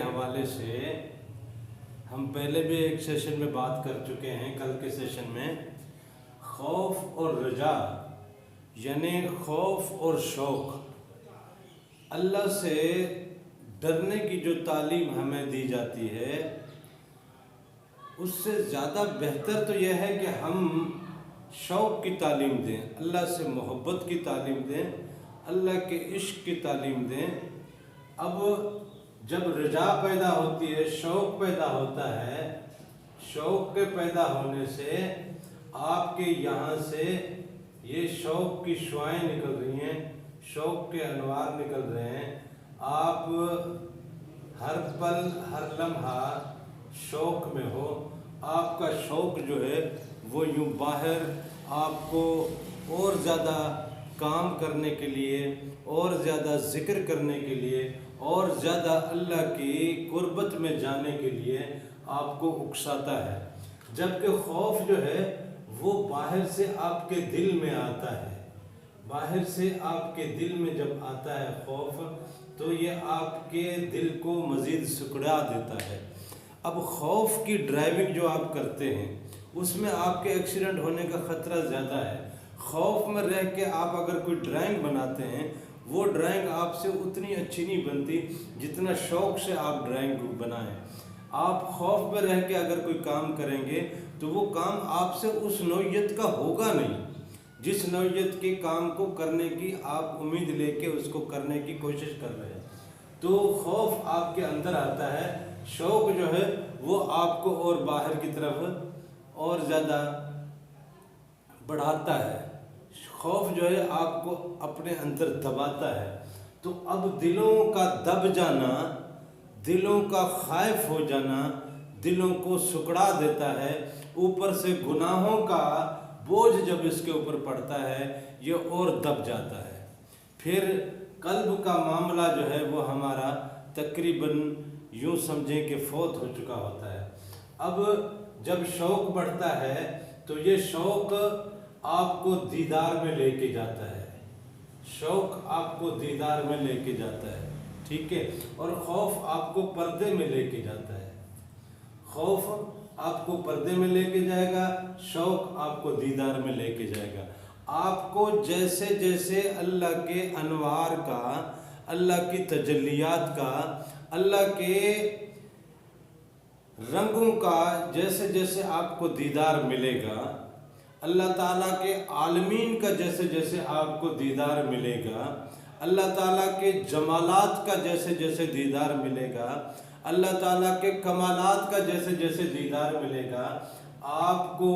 حوالے سے ہم پہلے بھی ایک سیشن میں بات کر چکے ہیں، کل کے سیشن میں خوف اور رجا یعنی خوف اور شوق، اللہ سے ڈرنے کی جو تعلیم ہمیں دی جاتی ہے اس سے زیادہ بہتر تو یہ ہے کہ ہم شوق کی تعلیم دیں، اللہ سے محبت کی تعلیم دیں، اللہ کے عشق کی تعلیم دیں۔ اب جب رجا پیدا ہوتی ہے، شوق پیدا ہوتا ہے، شوق کے پیدا ہونے سے آپ کے یہاں سے یہ شوق کی شعائیں نکل رہی ہیں، شوق کے انوار نکل رہے ہیں، آپ ہر پل ہر لمحہ شوق میں ہو، آپ کا شوق جو ہے وہ یوں باہر آپ کو اور زیادہ کام کرنے کے لیے، اور زیادہ ذکر کرنے کے لیے، اور زیادہ اللہ کی قربت میں جانے کے لیے آپ کو اکساتا ہے، جبکہ خوف جو ہے وہ باہر سے آپ کے دل میں آتا ہے۔ باہر سے آپ کے دل میں جب آتا ہے خوف تو یہ آپ کے دل کو مزید سکڑا دیتا ہے۔ اب خوف کی ڈرائیونگ جو آپ کرتے ہیں اس میں آپ کے ایکسیڈنٹ ہونے کا خطرہ زیادہ ہے۔ خوف میں رہ کے آپ اگر کوئی ڈرائنگ بناتے ہیں وہ ڈرائنگ آپ سے اتنی اچھی نہیں بنتی جتنا شوق سے آپ ڈرائنگ بنائیں۔ آپ خوف میں رہ کے اگر کوئی کام کریں گے تو وہ کام آپ سے اس نوعیت کا ہوگا نہیں جس نوعیت کے کام کو کرنے کی آپ امید لے کے اس کو کرنے کی کوشش کر رہے ہیں۔ تو خوف آپ کے اندر آتا ہے، شوق جو ہے وہ آپ کو اور باہر کی طرف اور زیادہ بڑھاتا ہے، خوف جو ہے آپ کو اپنے اندر دباتا ہے۔ تو اب دلوں کا دب جانا، دلوں کا خائف ہو جانا دلوں کو سکڑا دیتا ہے، اوپر سے گناہوں کا بوجھ جب اس کے اوپر پڑتا ہے یہ اور دب جاتا ہے۔ پھر قلب کا معاملہ جو ہے وہ ہمارا تقریباً یوں سمجھیں کہ فوت ہو چکا ہوتا ہے۔ اب جب شوق بڑھتا ہے تو یہ شوق آپ کو دیدار میں لے کے جاتا ہے، شوق آپ کو دیدار میں لے کے جاتا ہے، ٹھیک ہے، اور خوف آپ کو پردے میں لے کے جاتا ہے۔ خوف آپ کو پردے میں لے کے جائے گا، شوق آپ کو دیدار میں لے کے جائے گا۔ آپ کو جیسے جیسے اللہ کے انوار کا، اللہ کی تجلیات کا، اللہ کے رنگوں کا جیسے جیسے آپ کو دیدار ملے گا، اللہ تعالیٰ کے عالمین کا جیسے جیسے آپ کو دیدار ملے گا، اللہ تعالیٰ کے جمالات کا جیسے جیسے دیدار ملے گا، اللہ تعالیٰ کے کمالات کا جیسے جیسے دیدار ملے گا، آپ کو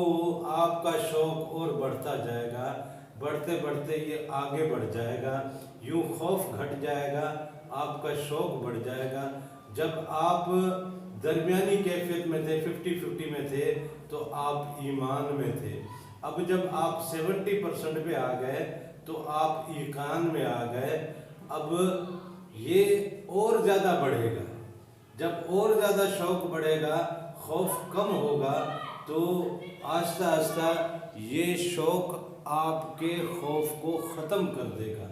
آپ کا شوق اور بڑھتا جائے گا، بڑھتے بڑھتے یہ آگے بڑھ جائے گا، یوں خوف گھٹ جائے گا، آپ کا شوق بڑھ جائے گا۔ جب آپ درمیانی کیفیت میں تھے، 50-50 میں تھے تو آپ ایمان میں تھے، اب جب آپ 70% پہ آ گئے تو آپ ایقان میں آ گئے، اب یہ اور زیادہ بڑھے گا۔ جب اور زیادہ شوق بڑھے گا، خوف کم ہوگا تو آہستہ آہستہ یہ شوق آپ کے خوف کو ختم کر دے گا۔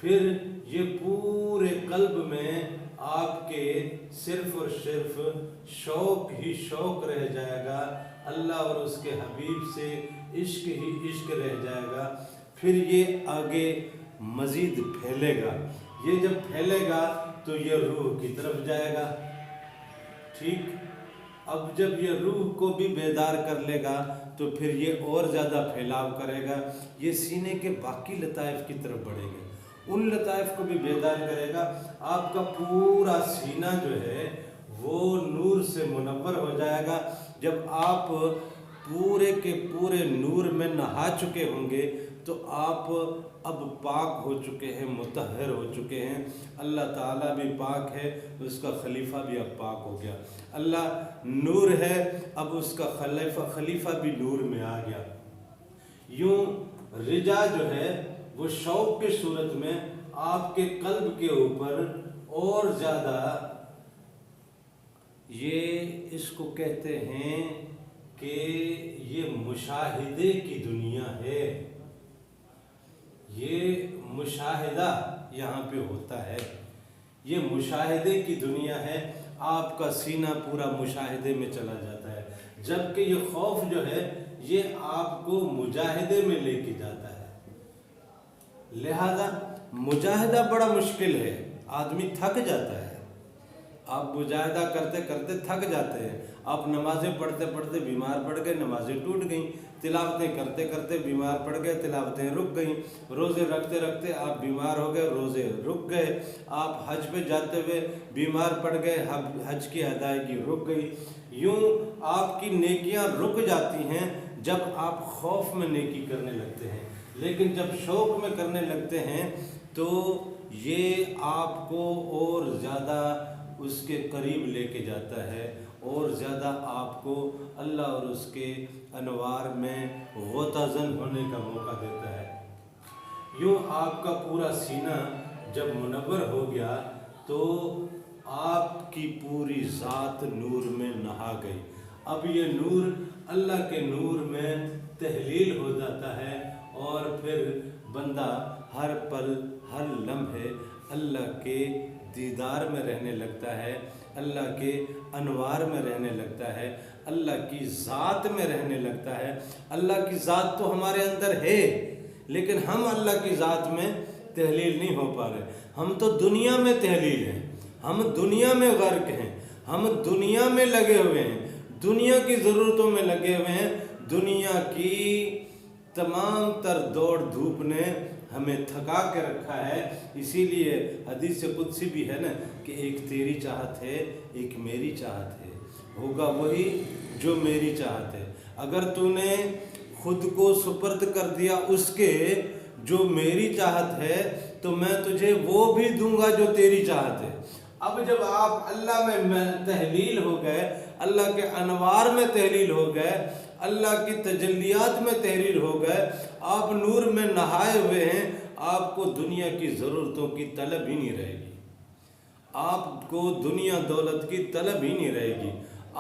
پھر یہ پورے قلب میں آپ کے صرف اور صرف شوق ہی شوق رہ جائے گا، اللہ اور اس کے حبیب سے عشق ہی عشق رہ جائے گا۔ پھر یہ آگے مزید پھیلے گا، یہ جب پھیلے گا تو یہ روح کی طرف جائے گا، ٹھیک۔ اب جب یہ روح کو بھی بیدار کر لے گا تو پھر یہ اور زیادہ پھیلاؤ کرے گا، یہ سینے کے باقی لطائف کی طرف بڑھے گا، ان لطائف کو بھی بیدار کرے گا، آپ کا پورا سینہ جو ہے وہ نور سے منور ہو جائے گا۔ جب آپ پورے کے پورے نور میں نہا چکے ہوں گے تو آپ اب پاک ہو چکے ہیں، مطہر ہو چکے ہیں، اللہ تعالیٰ بھی پاک ہے، اس کا خلیفہ بھی اب پاک ہو گیا، اللہ نور ہے، اب اس کا خلیفہ بھی نور میں آ گیا۔ یوں رجا جو ہے وہ شوق کی صورت میں آپ کے قلب کے اوپر اور زیادہ، یہ اس کو کہتے ہیں کہ یہ مشاہدے کی دنیا ہے، یہ مشاہدہ یہاں پہ ہوتا ہے، یہ مشاہدے کی دنیا ہے۔ آپ کا سینہ پورا مشاہدے میں چلا جاتا ہے، جبکہ یہ خوف جو ہے یہ آپ کو مجاہدے میں لے کے جاتا ہے۔ لہذا مجاہدہ بڑا مشکل ہے، آدمی تھک جاتا ہے، آپ مجاہدہ کرتے کرتے تھک جاتے ہیں، آپ نمازیں پڑھتے پڑھتے بیمار پڑ گئے، نمازیں ٹوٹ گئیں، تلاوتیں کرتے کرتے بیمار پڑ گئے، تلاوتیں رک گئیں، روزے رکھتے رکھتے آپ بیمار ہو گئے، روزے رک گئے، آپ حج پہ جاتے ہوئے بیمار پڑ گئے، حج کی ادائیگی رک گئی۔ یوں آپ کی نیکیاں رک جاتی ہیں جب آپ خوف میں نیکی کرنے لگتے ہیں، لیکن جب شوق میں کرنے لگتے ہیں تو یہ آپ کو اور زیادہ اس کے قریب لے کے جاتا ہے، اور زیادہ آپ کو اللہ اور اس کے انوار میں غوطہ زن ہونے کا موقع دیتا ہے۔ یوں آپ کا پورا سینہ جب منور ہو گیا تو آپ کی پوری ذات نور میں نہا گئی۔ اب یہ نور اللہ کے نور میں تحلیل ہو جاتا ہے، اور پھر بندہ ہر پل ہر لمحے اللہ کے دیدار میں رہنے لگتا ہے، اللہ کے انوار میں رہنے لگتا ہے، اللہ کی ذات میں رہنے لگتا ہے۔ اللہ کی ذات تو ہمارے اندر ہے، لیکن ہم اللہ کی ذات میں تحلیل نہیں ہو پا رہے۔ ہم تو دنیا میں تحلیل ہیں، ہم دنیا میں غرق ہیں، ہم دنیا میں لگے ہوئے ہیں، دنیا کی ضرورتوں میں لگے ہوئے ہیں۔ دنیا کی تمام تر دوڑ دھوپ نے ہمیں تھکا کے رکھا ہے۔ اسی لیے حدیث قدسی بھی ہے نا کہ ایک تیری چاہت ہے، ایک میری چاہت ہے، ہوگا وہی جو میری چاہت ہے۔ اگر تو نے خود کو سپرد کر دیا اس کے جو میری چاہت ہے تو میں تجھے وہ بھی دوں گا جو تیری چاہت ہے۔ اب جب آپ اللہ میں تحلیل ہو گئے، اللہ کے انوار میں تحلیل ہو گئے، اللہ کی تجلیات میں تحلیل ہو گئے، آپ نور میں نہائے ہوئے ہیں، آپ کو دنیا کی ضرورتوں کی طلب ہی نہیں رہے گی، آپ کو دنیا دولت کی طلب ہی نہیں رہے گی،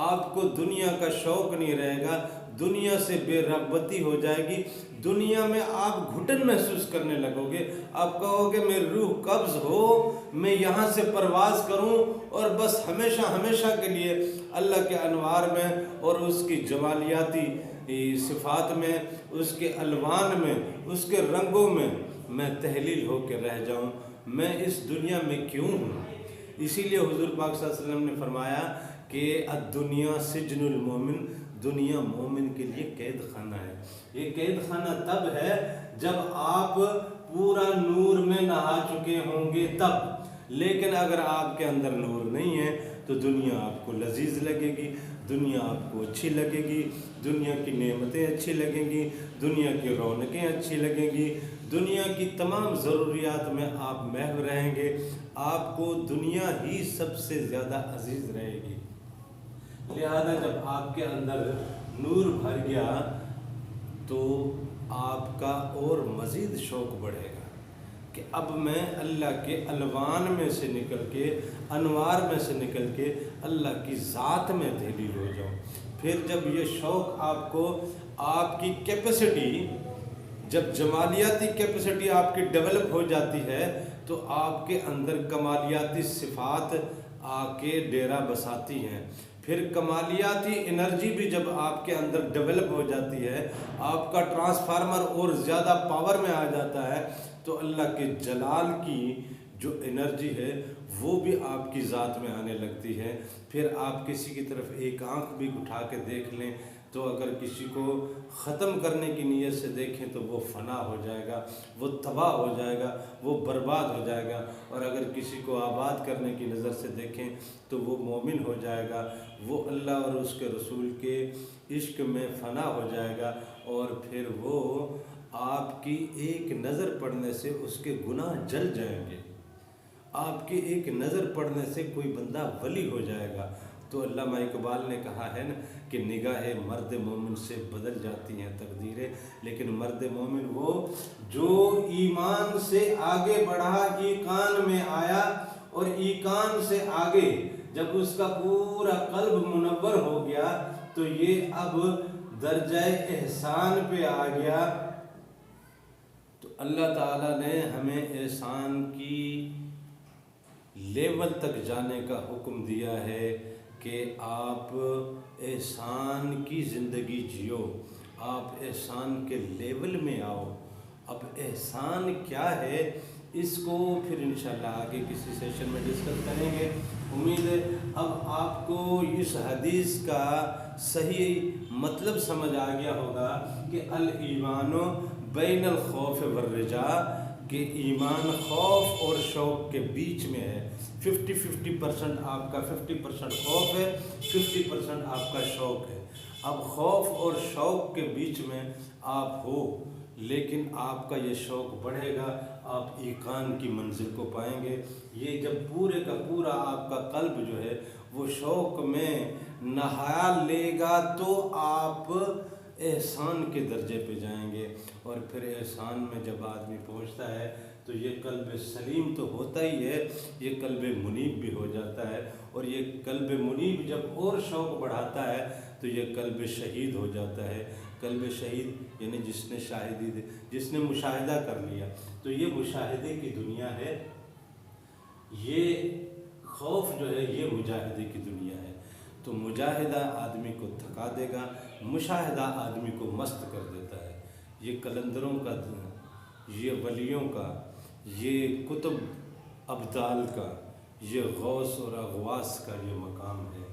آپ کو دنیا کا شوق نہیں رہے گا، دنیا سے بے رغبتی ہو جائے گی، دنیا میں آپ گھٹن محسوس کرنے لگو گے، آپ کہو گے میری روح قبض ہو، میں یہاں سے پرواز کروں اور بس ہمیشہ ہمیشہ کے لیے اللہ کے انوار میں اور اس کی جمالیاتی صفات میں، اس کے الوان میں، اس کے رنگوں میں تحلیل ہو کے رہ جاؤں۔ میں اس دنیا میں کیوں ہوں؟ اسی لیے حضور پاک صلی اللہ علیہ وسلم نے فرمایا کہ الدنیا سجن المومن، دنیا مومن کے لیے قید خانہ ہے۔ یہ قید خانہ تب ہے جب آپ پورا نور میں نہا چکے ہوں گے تب، لیکن اگر آپ کے اندر نور نہیں ہے تو دنیا آپ کو لذیذ لگے گی، دنیا آپ کو اچھی لگے گی، دنیا کی نعمتیں اچھی لگیں گی، دنیا کی رونقیں اچھی لگیں گی، دنیا کی تمام ضروریات میں آپ محو رہیں گے، آپ کو دنیا ہی سب سے زیادہ عزیز رہے گی۔ لہذا جب آپ کے اندر نور بھر گیا تو آپ کا اور مزید شوق بڑھے گا کہ اب میں اللہ کے الوان میں سے نکل کے، انوار میں سے نکل کے اللہ کی ذات میں تحلیل ہو جاؤں۔ پھر جب یہ شوق آپ کو، آپ کی کیپیسٹی، جب جمالیاتی کیپیسٹی آپ کی ڈیولپ ہو جاتی ہے تو آپ کے اندر کمالیاتی صفات آ کے ڈیرا بساتی ہیں۔ پھر کمالیاتی انرجی بھی جب آپ کے اندر ڈیولپ ہو جاتی ہے، آپ کا ٹرانسفارمر اور زیادہ پاور میں آ جاتا ہے، تو اللہ کے جلال کی جو انرجی ہے وہ بھی آپ کی ذات میں آنے لگتی ہے۔ پھر آپ کسی کی طرف ایک آنکھ بھی اٹھا کے دیکھ لیں تو اگر کسی کو ختم کرنے کی نیت سے دیکھیں تو وہ فنا ہو جائے گا، وہ تباہ ہو جائے گا، وہ برباد ہو جائے گا، اور اگر کسی کو آباد کرنے کی نظر سے دیکھیں تو وہ مومن ہو جائے گا، وہ اللہ اور اس کے رسول کے عشق میں فنا ہو جائے گا، اور پھر وہ آپ کی ایک نظر پڑنے سے اس کے گناہ جل جائیں گے، آپ کی ایک نظر پڑنے سے کوئی بندہ ولی ہو جائے گا۔ تو علامہ اقبال نے کہا ہے نا کہ نگاہ مرد مومن سے بدل جاتی ہیں تقدیریں، لیکن مرد مومن وہ جو ایمان سے آگے بڑھا، ایقان میں آیا، اور ایقان سے آگے جب اس کا پورا قلب منور ہو گیا تو یہ اب درجہ احسان پہ آ گیا۔ تو اللہ تعالیٰ نے ہمیں احسان کی لیول تک جانے کا حکم دیا ہے کہ آپ احسان کی زندگی جیو، آپ احسان کے لیول میں آؤ۔ اب احسان کیا ہے اس کو پھر انشاءاللہ آگے کسی سیشن میں ڈسکس کریں گے۔ امید ہے اب آپ کو اس حدیث کا صحیح مطلب سمجھ آ گیا ہوگا کہ الایمان بین الخوف والرجاء، کہ ایمان خوف اور شوق کے بیچ میں ہے۔ 50% آپ کا 50% خوف ہے، 50% آپ کا شوق ہے۔ اب خوف اور شوق کے بیچ میں آپ ہو، لیکن آپ کا یہ شوق بڑھے گا، آپ ایقان کی منزل کو پائیں گے۔ یہ جب پورے کا پورا آپ کا قلب جو ہے وہ شوق میں نہا لے گا تو آپ احسان کے درجے پہ جائیں گے، اور پھر احسان میں جب آدمی پہنچتا ہے تو یہ قلب سلیم تو ہوتا ہی ہے، یہ قلب منیب بھی ہو جاتا ہے، اور یہ قلب منیب جب اور شوق بڑھاتا ہے تو یہ قلب شہید ہو جاتا ہے۔ قلب شہید یعنی جس نے مشاہدہ کر لیا، تو یہ مشاہدے کی دنیا ہے، یہ خوف جو ہے یہ مجاہدے کی دنیا ہے۔ تو مجاہدہ آدمی کو تھکا دے گا، مشاہدہ آدمی کو مست کر دیتا ہے۔ یہ قلندروں کا، یہ ولیوں کا، یہ کتب ابدال کا، یہ غوث اور اغواث کا یہ مقام ہے۔